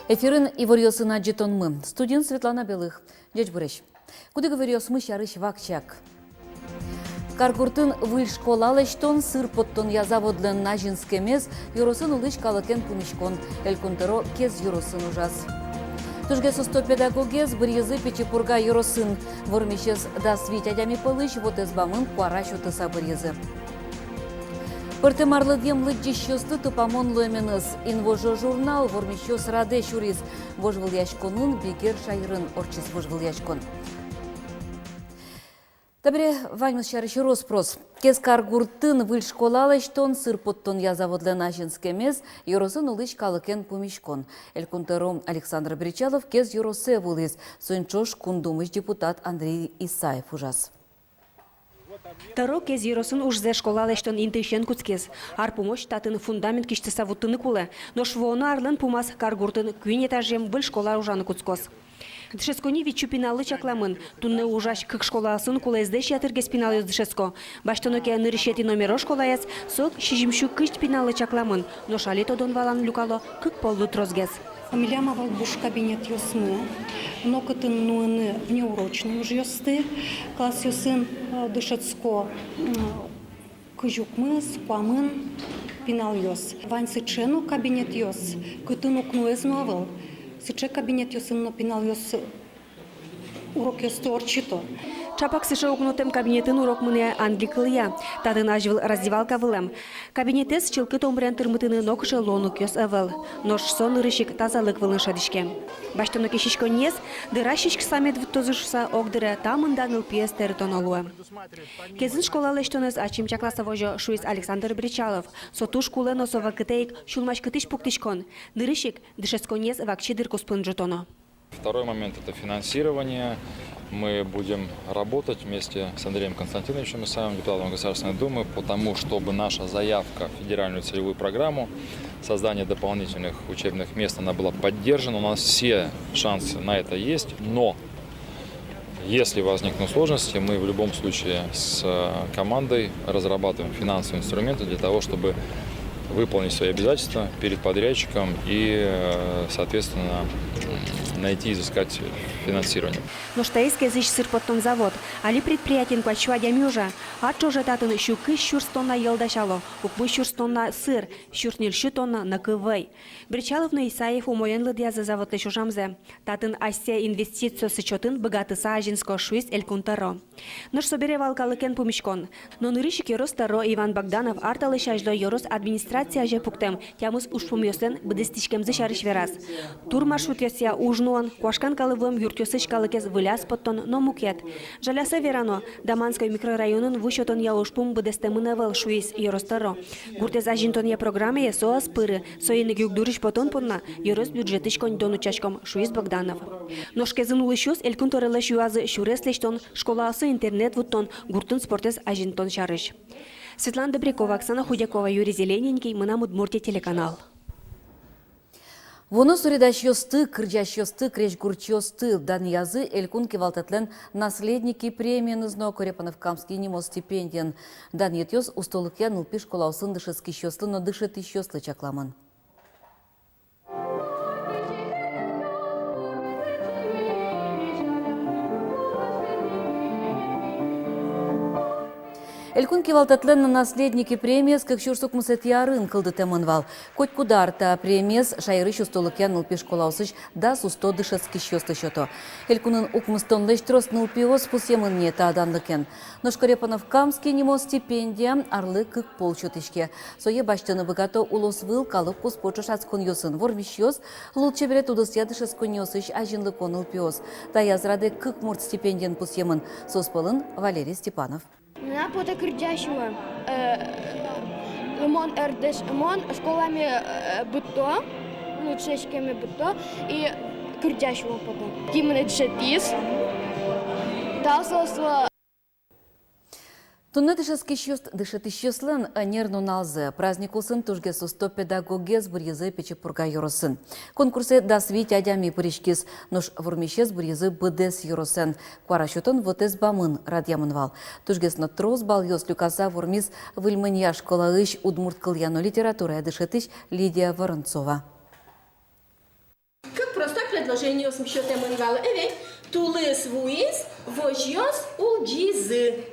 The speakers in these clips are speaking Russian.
Эфирын Иварьосына жетонмы. Студент Светлана Белых. Дядь Бурещ. Куда говорёс мы щарыш вакчак. Каргуртын выль школалештон сыр поттон язаводлен нажинскемез юросын улыш калакен пумишкон. Элькунтеро кез юросын ужас. Тужге состо педагогез бір езы печепурга юросын. Вормишез да свитядями пылыш вот эзбамын куараш утыса бір езы. Пыртымарлыгем лыджищёсты тупамон лойменыз. Инвожо журнал вормищёс раде шуриз. Вожвыл яшконын бегер шайрын орчис вожвыл яшкон. Табре ваймыз шарышы роспрос. Кез каргуртын выль школалештон сыр поттон язаводлен ажинскемез юросын улыш калыкен пумишкон. Элькунтером Александр Бричалов кез юросе вулиз. Сойнчош кундумыш депутат Андрей Исаев ужас. Таро кез юросын ужзе школалештон интейшен куцкез. Ар помощь татын фундамент киштеса вуттыны кулы. Но швоны арлын пумас каргуртын күйн этажем выль школа ужаны куцкоз. Дышескони ведь чупиналы чакламын. Тунны ужаш кык школасын кулездеш ятырге спиналы дышеско. Баштоноке нырышети номеро школаяц, сок шижимшу кышт пиналы чакламын. Но шали тодон валан люкало кык поллы трозгез. Миляма валбуш кабинет йосмы, но кытын нуыны внеурочный уж йосты, класс йосын дышецко кыжукмы, спамын, пинал йос. Вань сычену кабинет йос, кытын укнуэз новел, сыче кабинет йосын но пинал йос урок йосты орчито. Чапак сыша укнутым кабинетін урок мыне англикылыя. Татын ажвыл раздевалка вылым. Кабинетес чылкы томбрен тырмытыны нокышы лонук ёс эвел. Нож сон ырышик тазалык вылын шадишке. Баштоноке шишко нес, дыра шишк самет втозышса огдыре тамында нылпиес теритон олуэ. Кезін школалештонез ачим чакласа вожо шуиз Александр Бричалов. Сотуш куле носова кытейк шулмаш кытыш пуктишкон. Дырышик дышеско нес вакчи дырку спын жетоно. Второй момент – это финансирование. Мы будем работать вместе с Андреем Константиновичем Исаевым, депутатом Государственной Думы, потому чтобы наша заявка в федеральную целевую программу создания дополнительных учебных мест она была поддержана. У нас все шансы на это есть, но если возникнут сложности, мы в любом случае с командой разрабатываем финансовые инструменты для того, чтобы выполнить свои обязательства перед подрядчиком и, соответственно, найти и изыскать финансирование. Но штаискез ищ сыр поттон завод, али предприятиен квачва дямюжа, а чоже татын щуки щурстонна елдашало, укбы щурстонна сыр, щуртнил щутонна на кывэй. Бричалов на Исаев умоен лыдя за завод лешужамзе. Татын асия инвестицию сычотын богатыса ажинско шуиз элькунтаро. Нож собере валкалыкен пумишкон. Но нырышик Йорос Таро Иван Богданов арталы шажло Йорос администрация же пуктем, тямыз ушпум йостен бдыстичкемзы шарыш верас. Тур маршрут ясия ужнуан, куашкан калывлым юртёсыч калыкез выляс поттон, но мукет. Жаляса верано, Даманской микрорайонын вышотон я ушпум бдестемынавел шуиз Йорос Таро. Гуртез ажинтон я программе соас пыры, соины гюгдурыш потон понна, Йорос бюджетышкон донучачком шуиз Богданов. Ношкезын улышёс элькунторелеш юазы шурес лештон, школасы интернет вуттон, гуртын спортез ажинтон шарыш. Светлана Добрякова, Оксана Худякова, Юрий Зелененький, мы на Удмуртия телеканал. Воно суридащёсты, кырджащёсты, крешгурчёсты, дан язы элькун кевалтатлен наследники премии нызно Корепанов Камский нимо стипендиен. Дан етёс устолыкьян ылпи школаусын дышыски щёсты, но дышет и щёсты чакламан. Элькун кевалтатлен на наследники премиес, как щурсук мусетьярын кылды темынвал. Коть кударта премиес шайрыш устолыкьян ылпи школаусыч да сусто дышыски щёсты щото. Элькунын укмыстон лештрос нылпиос пусемын не тааданлыкен. Но Корепанов Камский нимо стипендия арлы кык полчотышке. Сое баштыны богато улос выл калык кус почуш ацкон йосын ворвищёс, лучше берет удосья дышыскон йосыч ажинлы кон ылпиос. Таязраде кык мурт стипендиен пусемын. Соспалын Валерий Степанов. На пота кырджашыма ремон эрдеш ремон школами бытто, лучшечками бытто и кырджашыма потом. Кимне джетис, дал сосло. Тунны дышетищеслен нерну налзе. Праздник усын тужге сусто педагогез бурьезы печепурга юросын. Конкурсы дасвить адями пыришкис, нож вурмищез бурьезы быдес юросын. Кварашутон вотез бамын радьямынвал. Тужгесно трос бал йос люказа вурмиз выльмынья школа ищ удмурт кыльяно литература дышетищ Лидия Воронцова. Как простое предложение смещёт эманвала. Эвей, тулыс вуиз, вожьёс улджизы.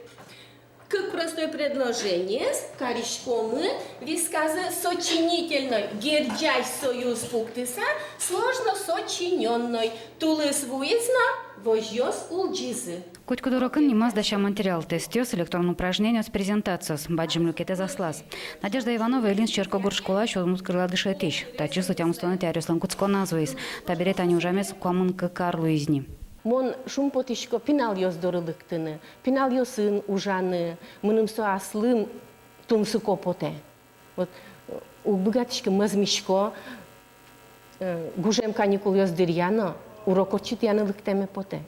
Как простое предложение, коричкомы, висказы сочинительной, герджай союз пуктыса, сложно сочиненной, тулыс вуизна, вожьёс улджизы. Коть кудурокын немаз даща материал тестёс электронное упражнение с презентацией с баджем люкете заслас. Надежда Иванова Илин Черкогор школа что мускрила дышетищ. Тачи сутям станет ярюслан куцко назвись. Таберет они ужамес куамун к Карлу изни. Мон шум потишко пинал ёс дорылыктыны, пинал ёсын ужаны, мыным со аслым тумсыко поте. Вот у богатышка мазмишко гужем каникул ёс дырьяно, урокочит яны лыктеме поте.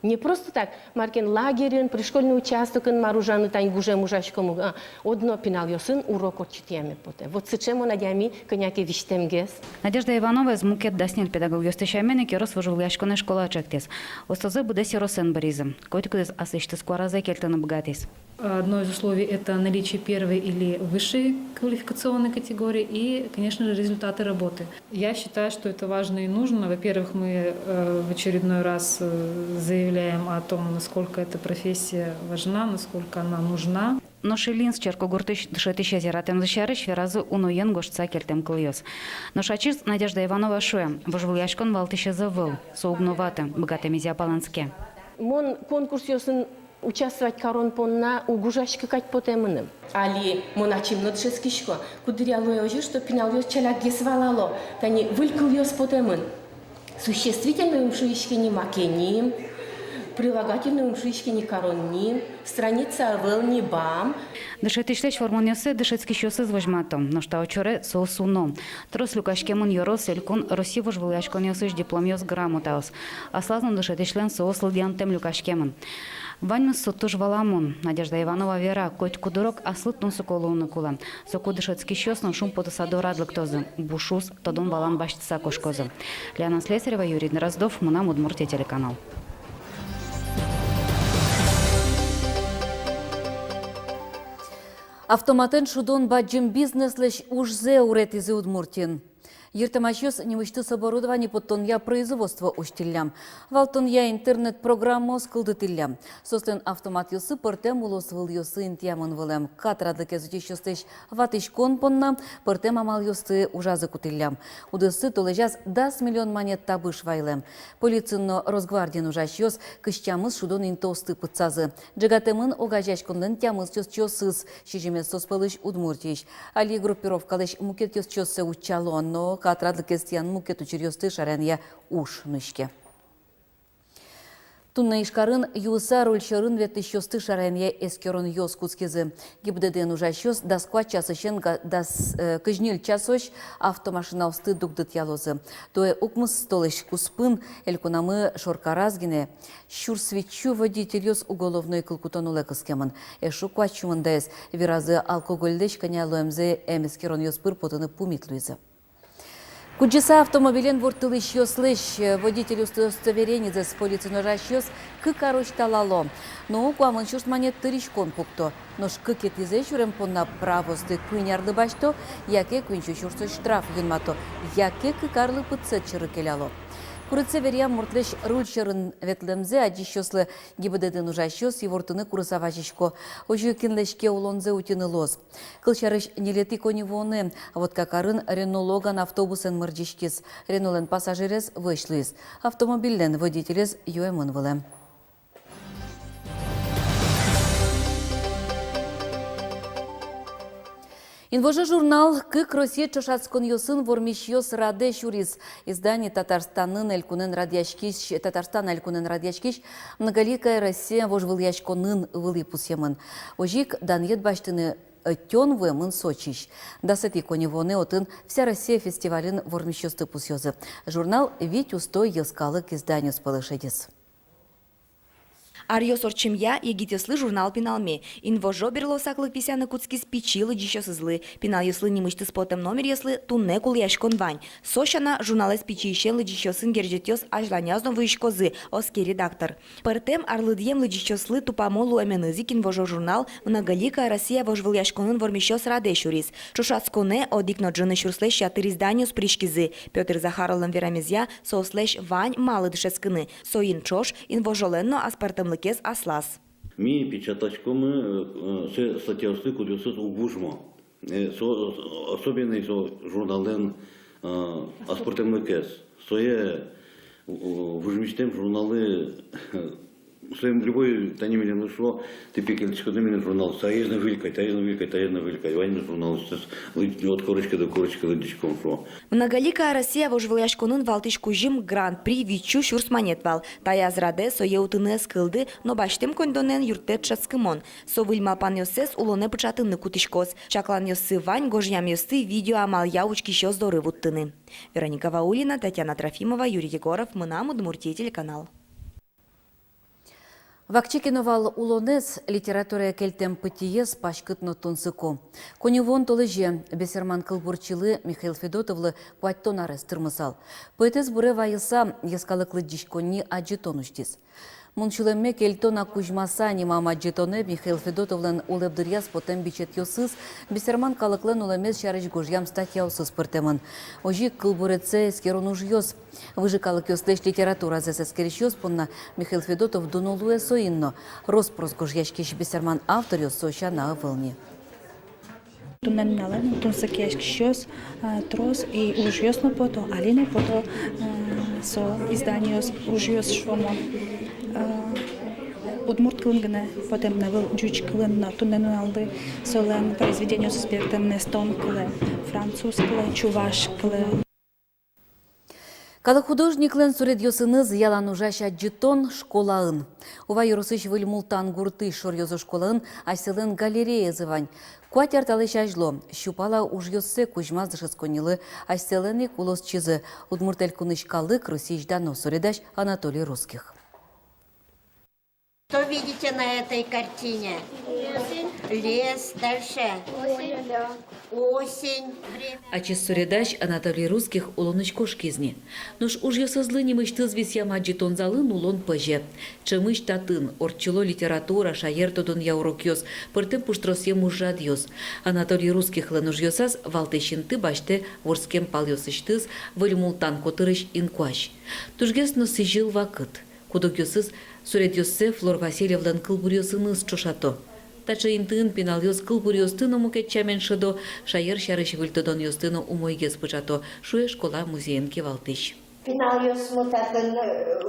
Не просто так, маркен лагерен, пришкольный участок, маружаны тань гужем ужашкому, одно пинал ёсын, урокочит яме поте. Вот сычему надями коняки виштем гес. Надежда Иванова из мукет даснил педагог ёстышамени керос вожил яшконе школа чектес. Остазы буде сиросен баризм. Коть кудес асышты скораза кельтана богатис. Одно из условий – это наличие первой или высшей квалификационной категории и, конечно же, результаты работы. Я считаю, что это важно и нужно. Во-первых, мы в очередной раз заявляем о том, насколько эта профессия важна, насколько она нужна. Но Шилин с Черкогортыш дышетища зиратем защарыш веразы уноен гошца кельтем кыльёс. Но шачиз Надежда Иванова шуя, вожил яшкон валтыша завыл, соугноваты, богатыми зиапаланске. Мон конкурс ёсын участвовать корон понна у гужашки кать потемыным. Али моначим нотшескишко, кудыряло ёжи, что пинал ёс челак гесвалало, тани вылькал ёс потемын. Существительным умшуишки не макеним, прилагательным умшуишки не коронним, страница вел не бам. Дышетишлеш формонёсы дышетский щёсы звожматом, но что очоре соусуном. Трос люкашкемон йорос элькун Росси вожвыл яшкон ёсыш диплом ёс грамотаос. А слазном дышетишлен соус лыдьянтем люкашкемон. Ваньмыз соттуж валамон. Надежда Иванова вера, коть кудурок аслыт носу колуны кулан. Соку дышетский щёс шум потасадо радлыктозы. Бушус тодон валан баштиса кошкозы. Лиана Слесарева, Юрий Дроздов, Мунам Удмуртия телеканал. Автоматен шудон баджим бизнес-леш ужзе уретизи Удмуртин. Ертамашёс немышты с оборудования подтонья производства уштиллям. Валтонья интернет-программа скылдытиллям. Сослен автомат ёсы пыртем улос выл ёсы интьямын вылем. Катрадлык езутищёстыш ватыш конпонна, пыртем амал ёсы ужазы кутиллям. Удысы толежаз 10 миллион монет табыш вайлем. Полицинно Росгвардиен ужащёс кыщамыз шудон интосты пыцазы. Джагатемын огажаш конлен тямыз ёсчёсыз. Шижемес соспалыш Удмуртиш. Али группировкалыш мукет ёсчёсы учалонно. Катрадлы кестиян мукет учерёсты шарянья уш нышке. Тунна ишкарын юса рульшырын ветищёсты шарянья эскерон ёс куцкезы. Гибдеден ужащёс дасква часышен дас кыжнил часош автомашина усты дугдыт ялозы. Тое укмыс столыш куспын элькунамы шоркаразгине. Щур свечу водитель ёс уголовной кылкутонулы кыскемын. Эшу квачумындайыз виразы алкогольдеш канялуэмзе эмескерон ёс пыр потыны пумитлуйзы. Куджиса автомобилен вуртылыш ёслыш, водитель удостоверение с полицейно расчёс к короче талало. Но куамын шурс монет тыришкон пукто. Но шкыкет изе шурем понна правосты куйнярлы башто, яке куинчу шурсы штраф юнмато, яке кыкарлы пыцет чырыкеляло. Курыце верия муртлеш рульшырын ветлемзе адищёслы гибдеден ужащёс евортыны курысаважишко. Ожу кинлешке улонзе утины лоз. Кылчарыш нелети коневоны, а вот какарын Ренологан автобусен мырдишкис. Ренолен пассажирес вышлис. Автомобилен водителес юэмын вылем. Инвожи журнал «Кык Россия чашацкон ёсын вормищёс раде шурис». Издание Татарстанын элькунен радьяшкиш, Татарстан элькунен радьяшкиш, многоликая Россия вожвыл яшконын вылы пусемын. Ожик даньет баштыны тён вэмын Сочищ. Дасети коневоны отын вся Россия фестивален вормищёсты пусёзы. Журнал «Вить устой елскалык» изданию спалышедес. Арьос орчимья егитеслы журнал пиналме. Инвожо берло саклык писяны куцки спичилы дичосызлы. Пинал еслы немышты спотом номер еслы тунне кул яшкон вань. Сошана журналы спичищен лыдичосын гержетёс ажланязно выишкозы, оски редактор. Пертем арлыдьем лыдичослы тупамолу эменызик инвожо журнал многоликая Россия вожвыл яшконын вормещос раде шурис. Шушацконе одикно джины шурслеш шатыр изданию спришкизы. Петр Захаролын верамезья сослеш вань малы дышескыны. Соин чош инвожоленно аспартамлыкез аслас. Ми печатачкомы статьясы кудесыз убужмо. Особенный журнален аспартамлыкез. Сое вужмичтем журналы своим любой танимелен ушло, ты пекельчика доменен журнал, таезна вылькай. Вань журнал от корочка до корочка лыдичком шло. Многоликая Россия вожвыл яшконын валтышку жим гран-при вичу шурс монетвал. Тая зраде со еутыны скылды, но баштем кондонен юртет шацкымон. Со выльма пан йосес улоне пычатынны кутышкос. Чаклан йосы вань гожням йосы видео амал яучки щё здоры вуттыны. Вероника Ваулина, Татьяна Трофимова, Юрий Егоров, Мынам, Удмуртия, телеканал. Вакчекиновал улонес литература кельтем пытиес пашкытно тунсыко. Коневон толыже бесерман кылбурчылы Михаил Федотовлы куаттон арес тырмысал. Поэтес буре вайыса ескалыклы дишконни аджитонуштис. Мунчулемме кельтона кужмаса нимам аджитоне Михаил Федотовлын улебдырьяс потем бичет йосыз бесерман калыклен улемес шарыч гожьям статья усыз пыртемын. Ожи кылбуреце эскерон уж йос. Выжикалык йослеш литература зес эскерич йоспонна Михаил Федотов дунолуе соинно. Роспрос гожьяшкиш бесерман автор йосоща на вылне. Тунен нален, тунсакешкиш трос и уж йосно пото, алине пото со изданию уж йос швомо. Удмурт клынгне, потом навел джуч клынна, тунен алды солен произведение с аспектом нестон кле, француз кле, чуваш кле. Калы художниклен сурет йосыныз ялан ужаща джитон школаын. Ува юрусыш выль мултан гурты шор йозо школаын аселен галерея зывань. Куатер талыш ажло, щупала уж йосе кужмаз дышесконилы аселены кулос чизы. Удмуртель кунышкалык Русичдано суредаш Анатолий Русских. Что видите на этой картине? Лес, дальше. Осень. Ачис суредаш Анатолий Русских улонычко шкизни. Нуш уж йосызлы немыштыз висяма джитон залын улон пыже. Чымыш татын, орчыло литература, шаертодон яурок йос, пыртым пуштросем ужад йос. Анатолий Русских лын уж йосаз валтышинты баште ворскем пал йосыштыз, выльмултан котырыш инкуаш. Тужгес носы жил вакыт. Кудок йосыз сурет йосе Флор Васильевлан кылбурьосыныз чошато. Тача интын пинал йос кылбурьостыно мукетчамен шыдо, шайыр шарыш выльтодон йостыно умойгес пычато, шуе школа музеенки валтыш. Пинал йос мутатын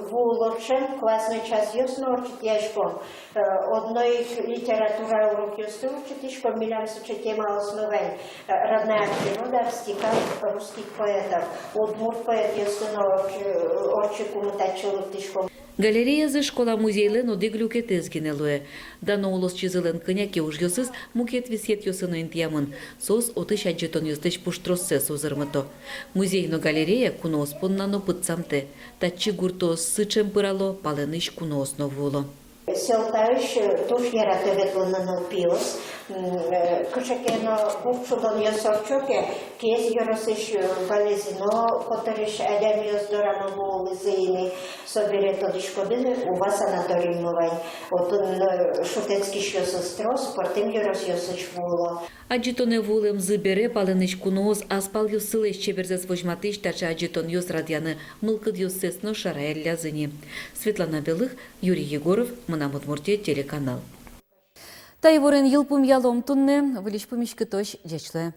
вулоршен, классный час йос норчит яшком. Одной литература урок йосты учит ишком, милям суча тема основань. Родная природа в стихах русских поэтов. Удмурт поэт йостыно орчику мутачилык тишком. Галерея за школа музейлен одиглюке тезгинелуе. Дано улос чизылен кыняке уж йосыз мукет висет йосыно интьямын. Сос отыш аджетон йостыш пуштроссе созырмыто. Музейно галерея кунос поннано пытсамте. Тачи гурто сычем пырало, паленыш куносно вуло. Селтаиш туш яратоветланын пиос. Кышакено букчудон йосорчоке, кез йоросыш валезино, которыш адам йоздорано вулы зейни, соберет одишкодыны, у вас Анатолиймовань. Отын шутецкий йосострос, портым йорос йосыч вуло. Аджитоне вулем зыбере паленыш куноз аспал йосылеш чеверзес вожматыш тача аджитон йос радьяны мылкыд йосесно шараэль лязыни. Светлана Белых, Юрий Егоров, Мынам, Удмуртия, телеканал. Тайворен йылпум ялом тунне, вылиш помешкы тош джечле.